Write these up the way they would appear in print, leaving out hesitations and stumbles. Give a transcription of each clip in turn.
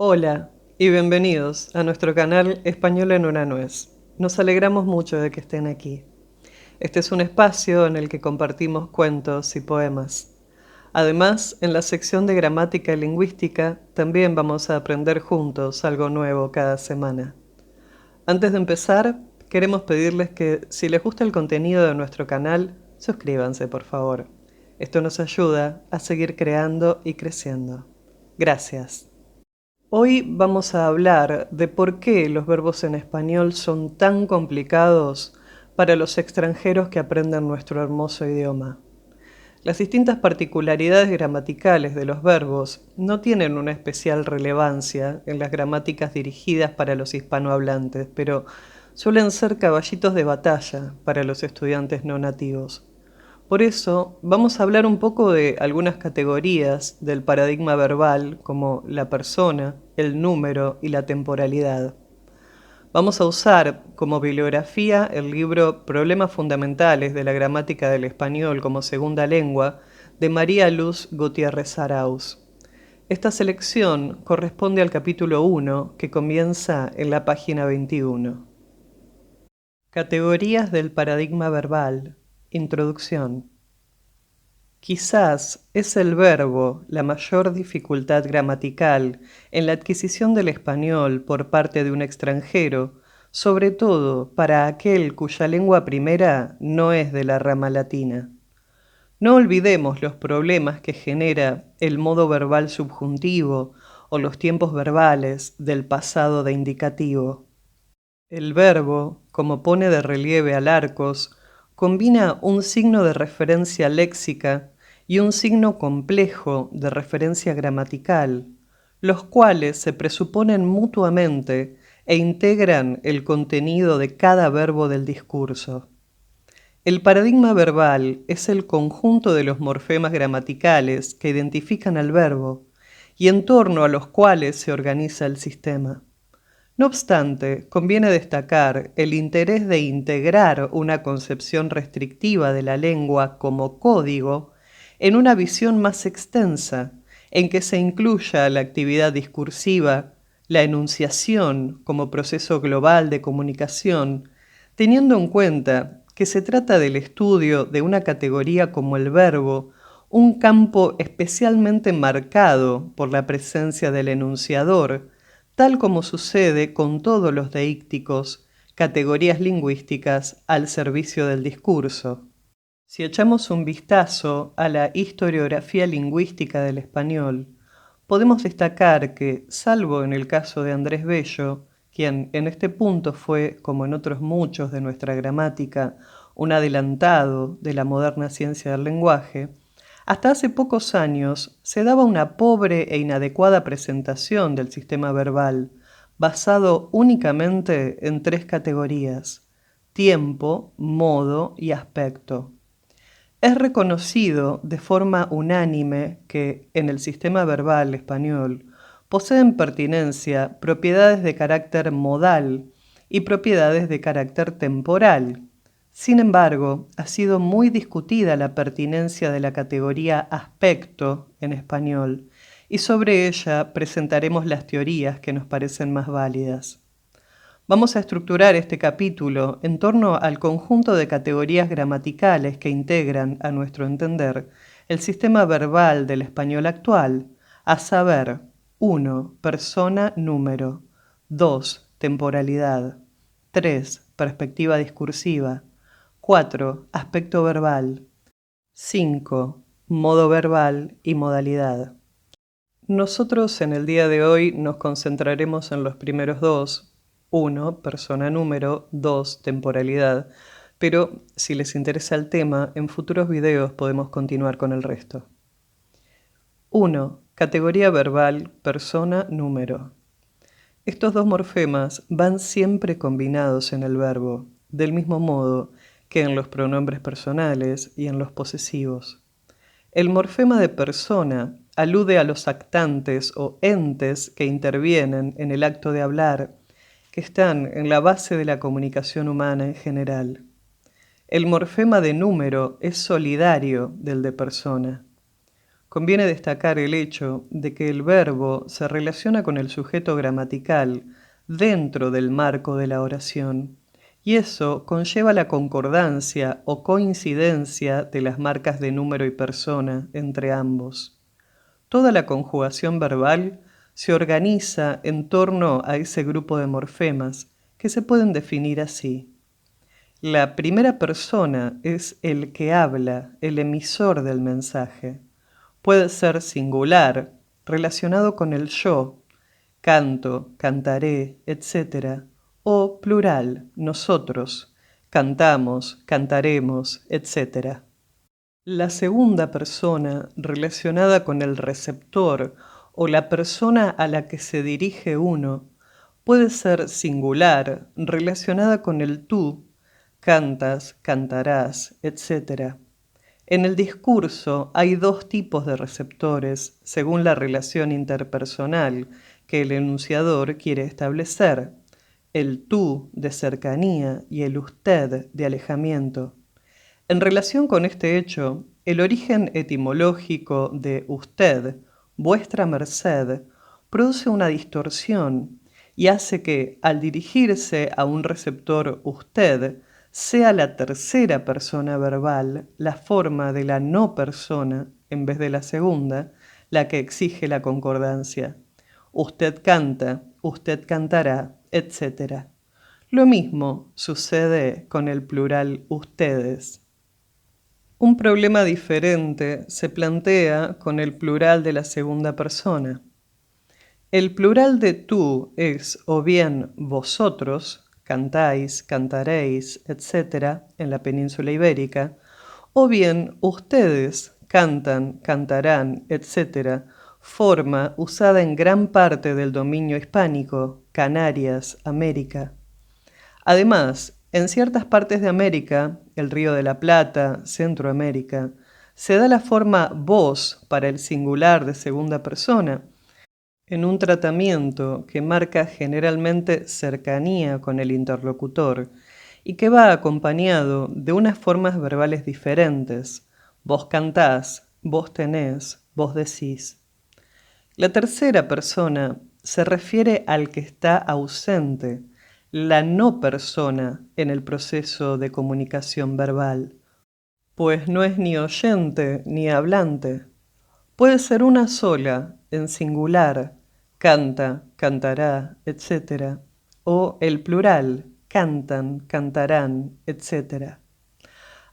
Hola y bienvenidos a nuestro canal Español en una nuez. Nos alegramos mucho de que estén aquí. Este es un espacio en el que compartimos cuentos y poemas. Además, en la sección de gramática y lingüística también vamos a aprender juntos algo nuevo cada semana. Antes de empezar, queremos pedirles que si les gusta el contenido de nuestro canal, suscríbanse por favor. Esto nos ayuda a seguir creando y creciendo. Gracias. Hoy vamos a hablar de por qué los verbos en español son tan complicados para los extranjeros que aprenden nuestro hermoso idioma. Las distintas particularidades gramaticales de los verbos no tienen una especial relevancia en las gramáticas dirigidas para los hispanohablantes, pero suelen ser caballitos de batalla para los estudiantes no nativos. Por eso, vamos a hablar un poco de algunas categorías del paradigma verbal, como la persona, el número y la temporalidad. Vamos a usar como bibliografía el libro Problemas fundamentales de la gramática del español como segunda lengua de María Luz Gutiérrez Arauz. Esta selección corresponde al capítulo 1 que comienza en la página 21. Categorías del paradigma verbal. Introducción. Quizás es el verbo la mayor dificultad gramatical en la adquisición del español por parte de un extranjero, sobre todo para aquel cuya lengua primera no es de la rama latina. No olvidemos los problemas que genera el modo verbal subjuntivo o los tiempos verbales del pasado de indicativo. El verbo, como pone de relieve Alarcos, combina un signo de referencia léxica y un signo complejo de referencia gramatical, los cuales se presuponen mutuamente e integran el contenido de cada verbo del discurso. El paradigma verbal es el conjunto de los morfemas gramaticales que identifican al verbo y en torno a los cuales se organiza el sistema. No obstante, conviene destacar el interés de integrar una concepción restrictiva de la lengua como código en una visión más extensa, en que se incluya la actividad discursiva, la enunciación como proceso global de comunicación, teniendo en cuenta que se trata del estudio de una categoría como el verbo, un campo especialmente marcado por la presencia del enunciador, tal como sucede con todos los deícticos, categorías lingüísticas al servicio del discurso. Si echamos un vistazo a la historiografía lingüística del español, podemos destacar que, salvo en el caso de Andrés Bello, quien en este punto fue, como en otros muchos de nuestra gramática, un adelantado de la moderna ciencia del lenguaje, hasta hace pocos años se daba una pobre e inadecuada presentación del sistema verbal, basado únicamente en tres categorías: tiempo, modo y aspecto. Es reconocido de forma unánime que, en el sistema verbal español, poseen pertinencia propiedades de carácter modal y propiedades de carácter temporal. Sin embargo, ha sido muy discutida la pertinencia de la categoría aspecto en español, y sobre ella presentaremos las teorías que nos parecen más válidas. Vamos a estructurar este capítulo en torno al conjunto de categorías gramaticales que integran, a nuestro entender, el sistema verbal del español actual, a saber: 1. Persona, número. 2. Temporalidad. 3. Perspectiva discursiva. 4. Aspecto verbal. 5. Modo verbal y modalidad. Nosotros en el día de hoy nos concentraremos en los primeros dos: 1, persona número; 2, temporalidad. Pero si les interesa el tema, en futuros videos podemos continuar con el resto. 1. Categoría verbal, persona, número. Estos dos morfemas van siempre combinados en el verbo, del mismo modo que en los pronombres personales y en los posesivos. El morfema de persona alude a los actantes o entes que intervienen en el acto de hablar, que están en la base de la comunicación humana en general. El morfema de número es solidario del de persona. conviene destacar el hecho de que el verbo se relaciona con el sujeto gramatical dentro del marco de la oración, y eso conlleva la concordancia o coincidencia de las marcas de número y persona entre ambos. Toda la conjugación verbal se organiza en torno a ese grupo de morfemas que se pueden definir así. La primera persona es el que habla, el emisor del mensaje. Puede ser singular, relacionado con el yo, canto, cantaré, etc. O plural, nosotros, cantamos, cantaremos, etc. La segunda persona, relacionada con el receptor o la persona a la que se dirige uno, puede ser singular, relacionada con el tú, cantas, cantarás, etc. En el discurso hay dos tipos de receptores según la relación interpersonal que el enunciador quiere establecer: el tú de cercanía y el usted de alejamiento. En relación con este hecho, el origen etimológico de usted, vuestra merced, produce una distorsión y hace que, al dirigirse a un receptor usted, sea la tercera persona verbal, la forma de la no persona, en vez de la segunda, la que exige la concordancia. Usted canta, usted cantará, etc. Lo mismo sucede con el plural ustedes. Un problema diferente se plantea con el plural de la segunda persona. El plural de tú es o bien vosotros, cantáis, cantaréis, etc., en la península ibérica, o bien ustedes cantan, cantarán, etc., forma usada en gran parte del dominio hispánico, Canarias, América. Además, en ciertas partes de América, el Río de la Plata, Centroamérica, se da la forma vos para el singular de segunda persona, en un tratamiento que marca generalmente cercanía con el interlocutor y que va acompañado de unas formas verbales diferentes. Vos cantás, vos tenés, vos decís. La tercera persona se refiere al que está ausente, la no persona en el proceso de comunicación verbal, pues no es ni oyente ni hablante. Puede ser una sola, en singular, canta, cantará, etc. O el plural, cantan, cantarán, etc.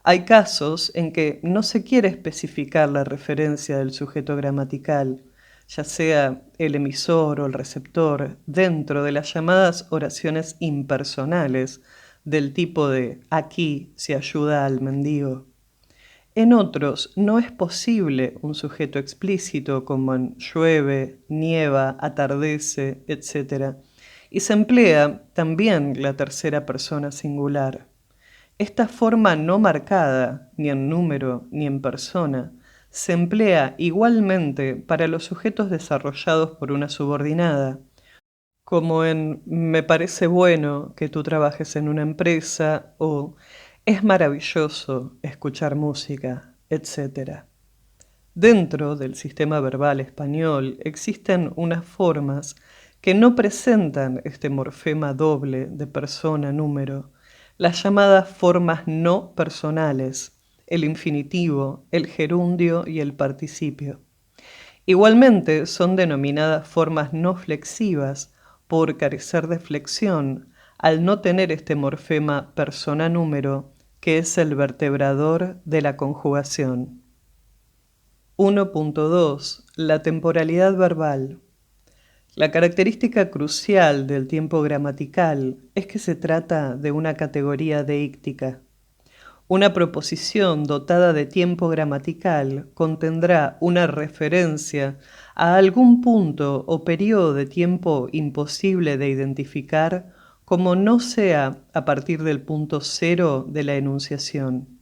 Hay casos en que no se quiere especificar la referencia del sujeto gramatical, ya sea el emisor o el receptor, dentro de las llamadas oraciones impersonales, del tipo de aquí se ayuda al mendigo. En otros no es posible un sujeto explícito como en llueve, nieva, atardece, etc. Y se emplea también la tercera persona singular. Esta forma no marcada, ni en número ni en persona, se emplea igualmente para los sujetos desarrollados por una subordinada, como en me parece bueno que tú trabajes en una empresa o es maravilloso escuchar música, etc. Dentro del sistema verbal español existen unas formas que no presentan este morfema doble de persona-número, las llamadas formas no personales, el infinitivo, el gerundio y el participio. Igualmente son denominadas formas no flexivas por carecer de flexión, al no tener este morfema persona-número, que es el vertebrador de la conjugación. 1.2. La temporalidad verbal. La característica crucial del tiempo gramatical es que se trata de una categoría deíctica. Una proposición dotada de tiempo gramatical contendrá una referencia a algún punto o periodo de tiempo imposible de identificar como no sea a partir del punto cero de la enunciación.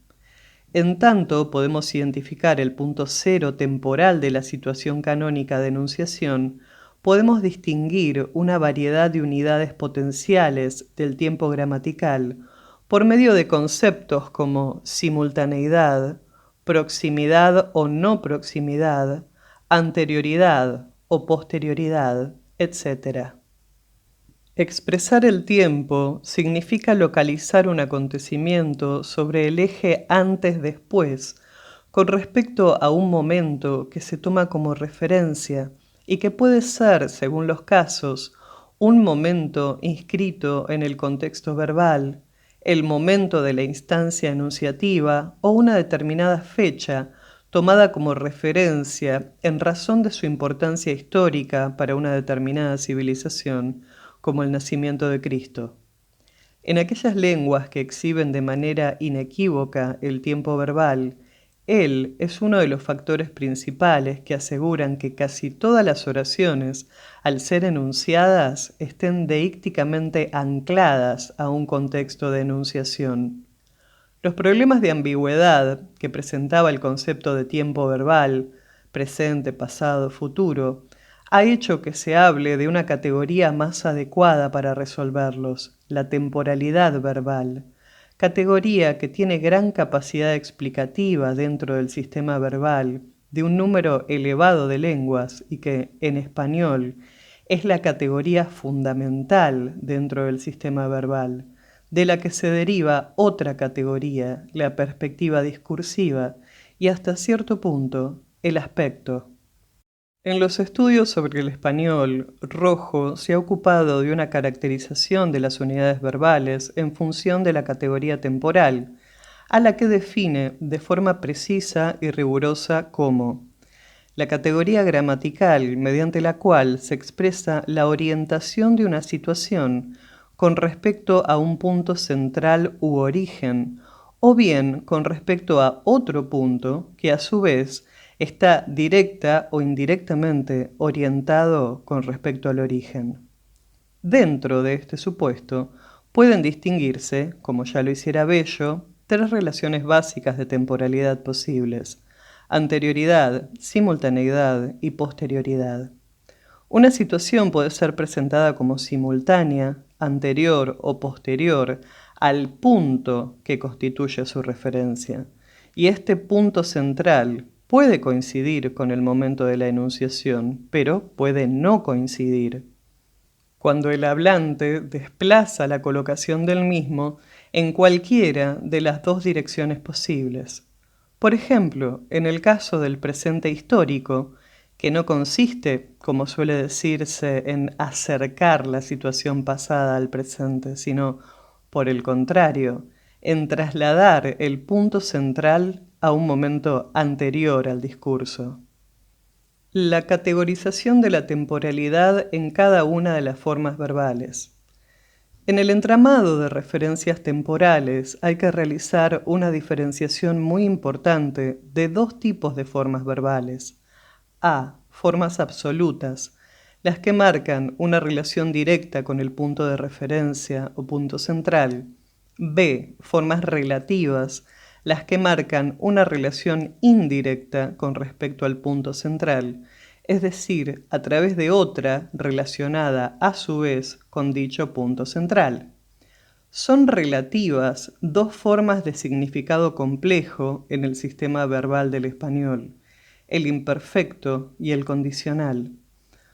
En tanto, podemos identificar el punto cero temporal de la situación canónica de enunciación, podemos distinguir una variedad de unidades potenciales del tiempo gramatical por medio de conceptos como simultaneidad, proximidad o no proximidad, anterioridad o posterioridad, etc. Expresar el tiempo significa localizar un acontecimiento sobre el eje antes-después con respecto a un momento que se toma como referencia y que puede ser, según los casos, un momento inscrito en el contexto verbal, el momento de la instancia enunciativa o una determinada fecha tomada como referencia en razón de su importancia histórica para una determinada civilización, como el nacimiento de Cristo. En aquellas lenguas que exhiben de manera inequívoca el tiempo verbal, él es uno de los factores principales que aseguran que casi todas las oraciones, al ser enunciadas, estén deícticamente ancladas a un contexto de enunciación. Los problemas de ambigüedad que presentaba el concepto de tiempo verbal, presente, pasado, futuro, ha hecho que se hable de una categoría más adecuada para resolverlos, la temporalidad verbal, categoría que tiene gran capacidad explicativa dentro del sistema verbal de un número elevado de lenguas y que, en español, es la categoría fundamental dentro del sistema verbal, de la que se deriva otra categoría, la perspectiva discursiva, y hasta cierto punto, el aspecto. En los estudios sobre el español, Rojo se ha ocupado de una caracterización de las unidades verbales en función de la categoría temporal, a la que define de forma precisa y rigurosa como la categoría gramatical mediante la cual se expresa la orientación de una situación con respecto a un punto central u origen, o bien con respecto a otro punto que a su vez está directa o indirectamente orientado con respecto al origen. Dentro de este supuesto pueden distinguirse, como ya lo hiciera Bello, tres relaciones básicas de temporalidad posibles: anterioridad, simultaneidad y posterioridad. Una situación puede ser presentada como simultánea, anterior o posterior al punto que constituye su referencia, y este punto central puede coincidir con el momento de la enunciación, pero puede no coincidir, cuando el hablante desplaza la colocación del mismo en cualquiera de las dos direcciones posibles. Por ejemplo, en el caso del presente histórico, que no consiste, como suele decirse, en acercar la situación pasada al presente, sino, por el contrario, en trasladar el punto central a un momento anterior al discurso. La categorización de la temporalidad en cada una de las formas verbales. En el entramado de referencias temporales hay que realizar una diferenciación muy importante de dos tipos de formas verbales. A. Formas absolutas, las que marcan una relación directa con el punto de referencia o punto central. B. Formas relativas, las que marcan una relación indirecta con respecto al punto central, es decir, a través de otra relacionada a su vez con dicho punto central. Son relativas dos formas de significado complejo en el sistema verbal del español: el imperfecto y el condicional.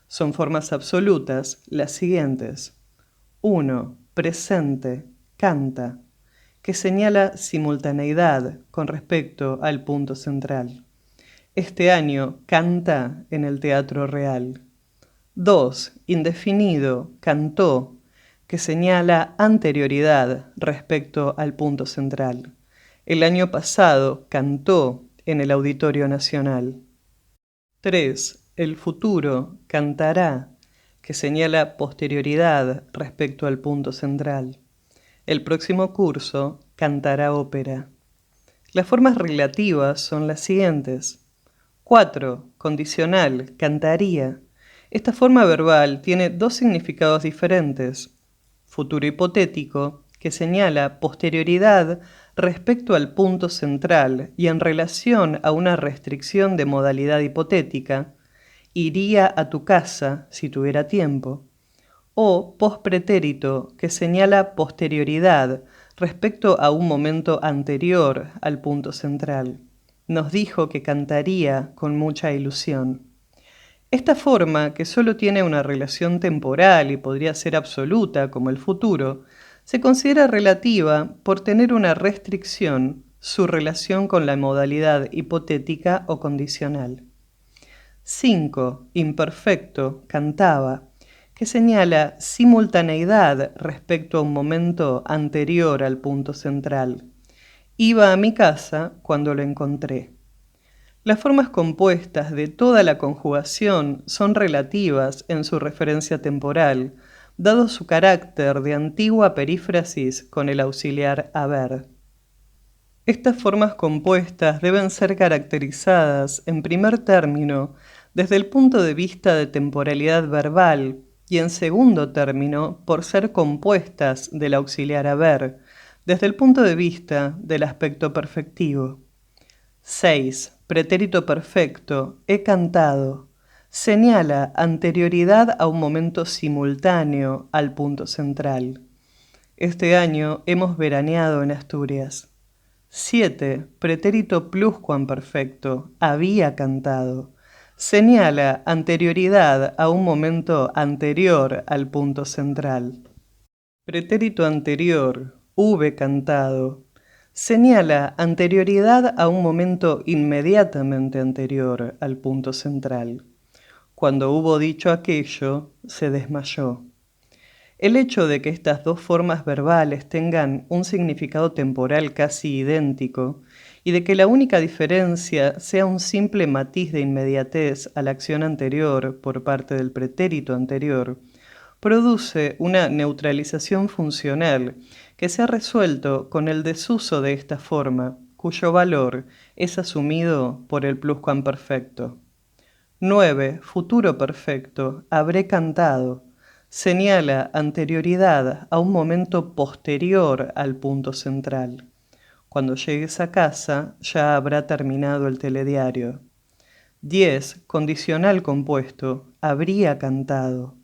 Son formas absolutas las siguientes. 1. Presente, canta, que señala simultaneidad con respecto al punto central. Este año canta en el Teatro Real. 2. Indefinido, cantó, que señala anterioridad respecto al punto central. El año pasado cantó en el Auditorio Nacional. 3. El futuro, cantará, que señala posterioridad respecto al punto central. El próximo curso cantará ópera. Las formas relativas son las siguientes. 4. Condicional, cantaría. Esta forma verbal tiene dos significados diferentes. Futuro hipotético, que señala posterioridad respecto al punto central y en relación a una restricción de modalidad hipotética, iría a tu casa si tuviera tiempo. O pospretérito, que señala posterioridad respecto a un momento anterior al punto central. Nos dijo que cantaría con mucha ilusión. Esta forma, que solo tiene una relación temporal y podría ser absoluta como el futuro, se considera relativa por tener una restricción, su relación con la modalidad hipotética o condicional. 5. Imperfecto, cantaba, que señala simultaneidad respecto a un momento anterior al punto central. Iba a mi casa cuando lo encontré. Las formas compuestas de toda la conjugación son relativas en su referencia temporal, dado su carácter de antigua perífrasis con el auxiliar haber. Estas formas compuestas deben ser caracterizadas, en primer término, desde el punto de vista de temporalidad verbal y, en segundo término, por ser compuestas del auxiliar haber, desde el punto de vista del aspecto perfectivo. 6. Pretérito perfecto, he cantado. Señala anterioridad a un momento simultáneo al punto central. Este año hemos veraneado en Asturias. 7. Pretérito pluscuamperfecto, había cantado. Señala anterioridad a un momento anterior al punto central. Pretérito anterior, hube cantado. Señala anterioridad a un momento inmediatamente anterior al punto central. Cuando hubo dicho aquello, se desmayó. El hecho de que estas dos formas verbales tengan un significado temporal casi idéntico y de que la única diferencia sea un simple matiz de inmediatez a la acción anterior por parte del pretérito anterior, produce una neutralización funcional que se ha resuelto con el desuso de esta forma, cuyo valor es asumido por el pluscuamperfecto. 9. Futuro perfecto, habré cantado. Señala anterioridad a un momento posterior al punto central. Cuando llegues a casa ya habrá terminado el telediario. 10. Condicional compuesto, habría cantado.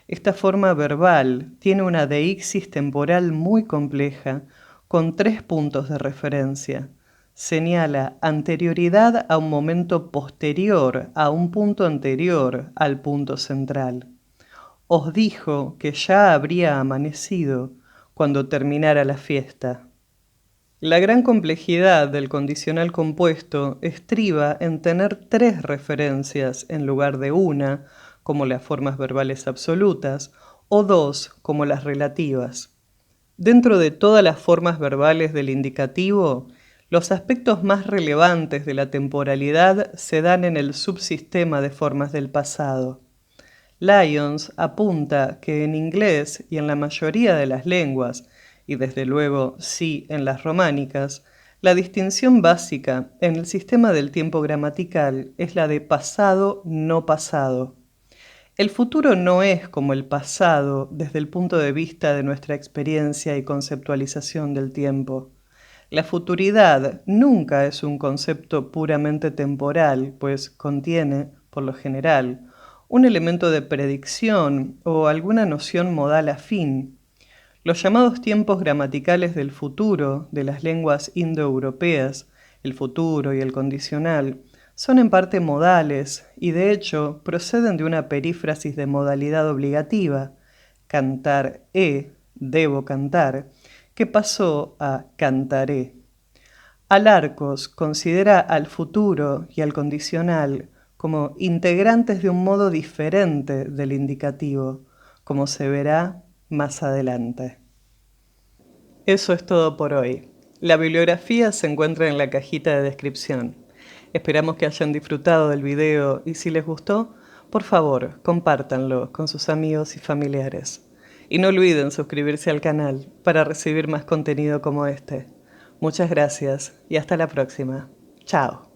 Esta forma verbal tiene una deixis temporal muy compleja con 3 puntos de referencia. Señala anterioridad a un momento posterior a un punto anterior al punto central. Os dijo que ya habría amanecido cuando terminara la fiesta. La gran complejidad del condicional compuesto estriba en tener 3 referencias en lugar de una, como las formas verbales absolutas, o 2, como las relativas. Dentro de todas las formas verbales del indicativo, los aspectos más relevantes de la temporalidad se dan en el subsistema de formas del pasado. Lyons apunta que en inglés y en la mayoría de las lenguas, y desde luego sí en las románicas, la distinción básica en el sistema del tiempo gramatical es la de pasado no pasado. El futuro no es como el pasado desde el punto de vista de nuestra experiencia y conceptualización del tiempo. La futuridad nunca es un concepto puramente temporal, pues contiene, por lo general, un elemento de predicción o alguna noción modal afín. Los llamados tiempos gramaticales del futuro de las lenguas indoeuropeas, el futuro y el condicional, son en parte modales y de hecho proceden de una perífrasis de modalidad obligativa, cantar debo cantar, que pasó a cantaré. Alarcos considera al futuro y al condicional como integrantes de un modo diferente del indicativo, como se verá más adelante. Eso es todo por hoy. La bibliografía se encuentra en la cajita de descripción. Esperamos que hayan disfrutado del video y si les gustó, por favor, compártanlo con sus amigos y familiares. Y no olviden suscribirse al canal para recibir más contenido como este. Muchas gracias y hasta la próxima. Chao.